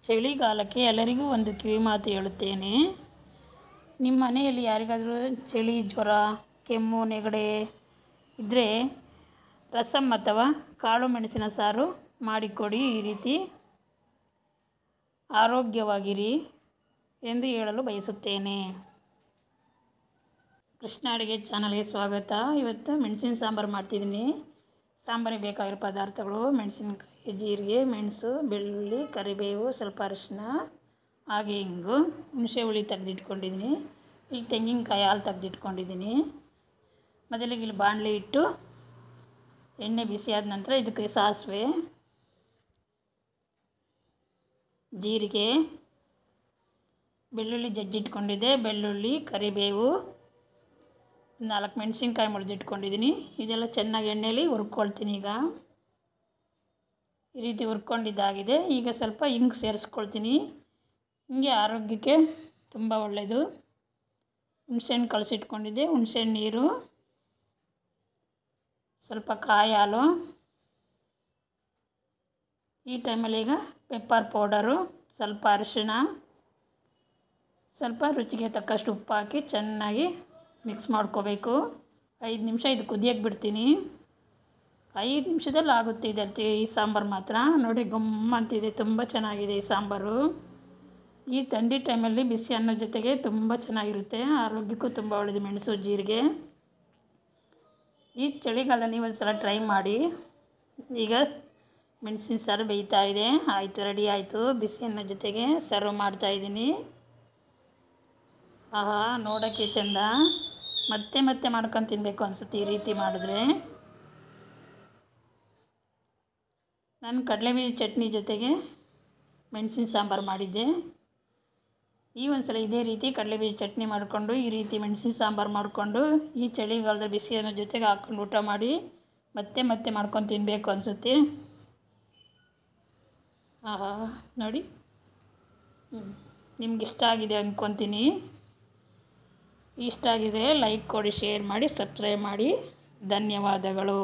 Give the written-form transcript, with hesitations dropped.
ಚಳಿಗಾಲಕ್ಕೆ ಎಲ್ಲರಿಗೂ ಒಂದು ಕಿವಿಮಾತು ಹೇಳುತ್ತೇನೆ. ನಿಮ್ಮ ಮನೆಯಲ್ಲಿ ಯಾರಿಗಾದರೂ ಚಳಿ, ಜ್ವರ, ಕೆಮ್ಮು, ನೆಗಡಿ ಇದ್ದರೆ ರಸಮ್ ಅಥವಾ ಕಾಳು ಮೆಣಸಿನ ಸಾರು ಮಾಡಿಕೊಡಿ. ಈ ರೀತಿ ಆರೋಗ್ಯವಾಗಿರಿ ಎಂದು ಹೇಳಲು ಬಯಸುತ್ತೇನೆ. ಕೃಷ್ಣ ಅಡುಗೆ ಚಾನಲ್ಗೆ ಸ್ವಾಗತ. ಇವತ್ತು ಮೆಣಸಿನ ಸಾಂಬಾರು ಮಾಡ್ತಿದ್ದೀನಿ. ಸಾಂಬಾರಿಗೆ ಬೇಕಾಗಿರೋ ಪದಾರ್ಥಗಳು: ಮೆಣಸಿನಕಾಯಿ, ಜೀರಿಗೆ, ಮೆಣಸು, ಬೆಳ್ಳುಳ್ಳಿ, ಕರಿಬೇವು, ಸ್ವಲ್ಪ ಅರಿಶಿನ, ಹಾಗೆ ಹಿಂಗು, ಹುಣಸೆ ಹುಳಿ ತೆಗೆದಿಟ್ಕೊಂಡಿದ್ದೀನಿ. ಇಲ್ಲಿ ತೆಂಗಿನಕಾಯಿ ಹಾಲು ತೆಗೆದಿಟ್ಕೊಂಡಿದ್ದೀನಿ. ಮೊದಲಿಗೆ ಇಲ್ಲಿ ಬಾಣಲೆ ಇಟ್ಟು ಎಣ್ಣೆ ಬಿಸಿ ಆದ ನಂತರ ಇದಕ್ಕೆ ಸಾಸಿವೆ, ಜೀರಿಗೆ, ಬೆಳ್ಳುಳ್ಳಿ ಜಜ್ಜಿಟ್ಕೊಂಡಿದ್ದೆ, ಬೆಳ್ಳುಳ್ಳಿ, ಕರಿಬೇವು, 4 ಮೆಣಸಿನ್ಕಾಯಿ ಮುರಿದಿಟ್ಕೊಂಡಿದ್ದೀನಿ. ಇದೆಲ್ಲ ಚೆನ್ನಾಗಿ ಎಣ್ಣೆಯಲ್ಲಿ ಹುರ್ಕೊಳ್ತೀನಿ. ಈಗ ಈ ರೀತಿ ಹುರ್ಕೊಂಡಿದ್ದಾಗಿದೆ. ಈಗ ಸ್ವಲ್ಪ ಹಿಂಗೆ ಸೇರಿಸ್ಕೊಳ್ತೀನಿ. ಹಿಂಗೆ ಆರೋಗ್ಯಕ್ಕೆ ತುಂಬ ಒಳ್ಳೆಯದು. ಹುಣಸೆಹಣ್ಣು ಕಲಸಿಟ್ಕೊಂಡಿದ್ದೆ, ಹುಣಸೆಹಣ್ಣು ನೀರು, ಸ್ವಲ್ಪ ಕಾಯಿ ಹಾಲು. ಈ ಟೈಮಲ್ಲಿ ಈಗ ಪೆಪ್ಪರ್ ಪೌಡರು, ಸ್ವಲ್ಪ ಅರಿಶಿಣ, ಸ್ವಲ್ಪ ರುಚಿಗೆ ತಕ್ಕಷ್ಟು ಉಪ್ಪು ಹಾಕಿ ಚೆನ್ನಾಗಿ ಮಿಕ್ಸ್ ಮಾಡ್ಕೋಬೇಕು. 5 ನಿಮಿಷ ಇದು ಕುದಿಯೋಕ್ಕೆ ಬಿಡ್ತೀನಿ. 5 ನಿಮಿಷದಲ್ಲಿ ಆಗುತ್ತೆ ಇದೆ ಈ ಸಾಂಬಾರು ಮಾತ್ರ. ನೋಡಿ, ಗಮ್ಮ ಅಂತಿದೆ, ತುಂಬ ಚೆನ್ನಾಗಿದೆ ಈ ಸಾಂಬಾರು. ಈ ಥಂಡಿ ಟೈಮಲ್ಲಿ ಬಿಸಿ ಅನ್ನದ ಜೊತೆಗೆ ತುಂಬ ಚೆನ್ನಾಗಿರುತ್ತೆ. ಆರೋಗ್ಯಕ್ಕೂ ತುಂಬ ಒಳ್ಳೆಯದು ಮೆಣಸು, ಜೀರಿಗೆ. ಈ ಚಳಿಗಾಲದಲ್ಲಿ ನೀವು ಒಂದು ಸಲ ಟ್ರೈ ಮಾಡಿ. ಈಗ ಮೆಣಸಿನ ಸಾರು ಬೇಯ್ತಾ ಇದೆ. ಆಯಿತು, ರೆಡಿ ಆಯಿತು. ಬಿಸಿ ಅನ್ನದ ಜೊತೆಗೆ ಸರ್ವ್ ಮಾಡ್ತಾಯಿದ್ದೀನಿ. ಆಹಾ, ನೋಡೋಕ್ಕೆ ಚೆಂದ. ಮತ್ತೆ ಮತ್ತೆ ಮಾಡ್ಕೊಂಡು ತಿನ್ನಬೇಕು ಅನಿಸುತ್ತೆ ಈ ರೀತಿ ಮಾಡಿದ್ರೆ. ನಾನು ಕಡಲೆಬೀಜ ಚಟ್ನಿ ಜೊತೆಗೆ ಮೆಣಸಿನ ಸಾಂಬಾರು ಮಾಡಿದ್ದೆ. ಈ ಒಂದು ಸಲ ಇದೇ ರೀತಿ ಕಡಲೆಬೀಜ ಚಟ್ನಿ ಮಾಡಿಕೊಂಡು ಈ ರೀತಿ ಮೆಣಸಿನ ಸಾಂಬಾರು ಮಾಡಿಕೊಂಡು ಈ ಚಳಿಗಾಲದ ಬಿಸಿ ಅನ್ನೋ ಜೊತೆಗೆ ಹಾಕ್ಕೊಂಡು ಊಟ ಮಾಡಿ ಮತ್ತೆ ಮತ್ತೆ ಮಾಡ್ಕೊಂಡು ತಿನ್ನಬೇಕು ಅನಿಸುತ್ತೆ. ಆಹಾ, ನೋಡಿ, ನಿಮ್ಗೆ ಇಷ್ಟ ಆಗಿದೆ ಅಂದ್ಕೊತೀನಿ. ಇಷ್ಟ ಆಗಿದೆ ಲೈಕ್ ಕೊಡಿ, ಶೇರ್ ಮಾಡಿ, ಸಬ್ಸ್ಕ್ರೈಬ್ ಮಾಡಿ. ಧನ್ಯವಾದಗಳು.